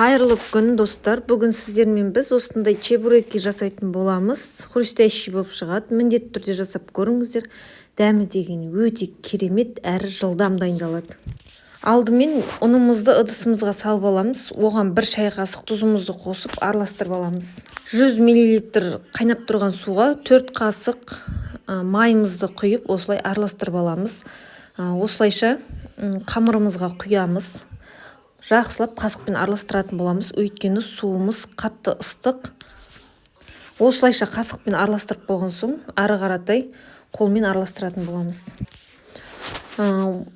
Қайырлы күн достар. Бүгін сіздермен біз осындай чебуреки жасайтын боламыз. Хрустящий болып шығады. Міндетті түрде жасап көріңіздер. Дәмі деген өте керемет әрі жылдам дайындалады. Алдымен ұнымызды ыдысымызға салып аламыз. Оған 1 шай қасық тұзымызды қосып араластырып аламыз. 100 мл қайнап тұрған суға 4 қасық майымызды құйып осылай араластырып аламыз. Осылайша қамырымызға құямыз. Жақсылап қасықпен араластыратын боламыз, өйткені суымыз қатты ыстық. Осылайша қасықпен араластырып болған соң, ары қаратай қолмен араластыратын боламыз.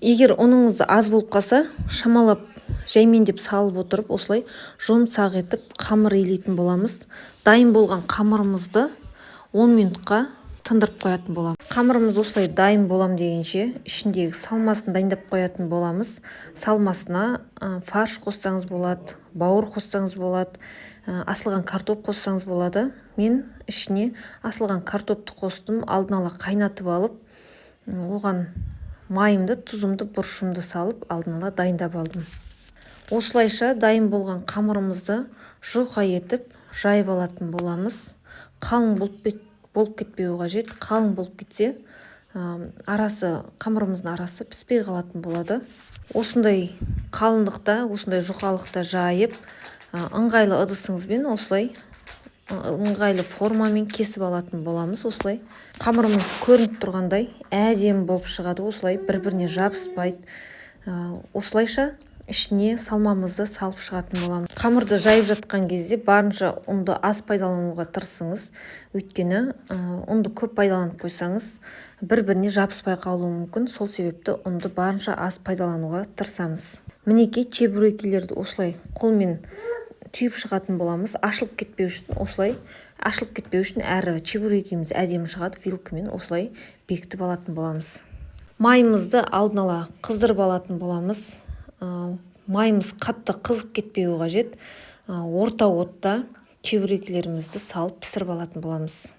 Егер ұныңыз аз болып қалса, шамалап жаймендеп салып отырып, осылай жұмсақ етіп қамыр илейтін боламыз. Дайын болған қамырымызды 10 минутқа тындырып қоятын боламыз. Қамырымыз осылай дайын болам дегенше, ішіндегі салмасын дайындап қоятын боламыз. Салмасына фарш қоссаңыз болады, бауыр қоссаңыз болады, асылған картоп қоссаңыз болады. Мен ішіне асылған картопты қостым, алдын ала қайнатып алып, оған майымды, тұзымды, бұршымды салып, алдын ала дайындап алдым. Осылайша дайын болған қамырымызды жұқа етіп жайып алатын боламыз. Қалың болып кетпеуі қажет. Қалың болып кетсе, қамырымыздың арасы піспей қалатын болады. Осындай қалыңдықта, осындай жұқалықта жайып, ыңғайлы ыдысыңызбен осылай ыңғайлы формамен кесіп алатын боламыз. Осылай қамырымыз көрініп тұрғандай әдемі болып шығады. Осылай бір-біріне жабыспайды. Осылайша ішіне салмамызды салып шығатын боламыз. Қамырды жайып жатқан кезде барынша ұнды аз пайдалануға тырысыңыз. Өйткені ұнды көп пайдаланып қойсаңыз, бір-біріне жабыспай қалуы мүмкін. Сол себепті ұнды барынша аз пайдалануға тырысамыз. Мінекей чебурекилерді осылай қолмен түйіп шығатын боламыз. Ашылып кетпеу үшін әрі чебурекиміз әдемі шығады. Вилкамен осылай бекітіп алатын боламыз. Майымызды алдын ала қыздырып алатын боламыз. Майымыз қатты қызып кетпеуі қажет. Орта отта чебурекилерімізді салып пісіріп алатын боламыз.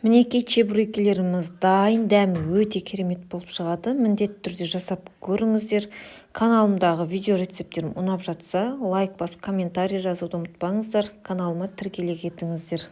Мінекей чебурекилеріміз дайын, дәмі өте керемет болып шығады. Міндетті түрде жасап көріңіздер. Каналымдағы видео рецепттерім ұнап жатса, лайк басып, комментарий жазуды ұмытпаңыздар. Каналыма тіркеле кетіңіздер.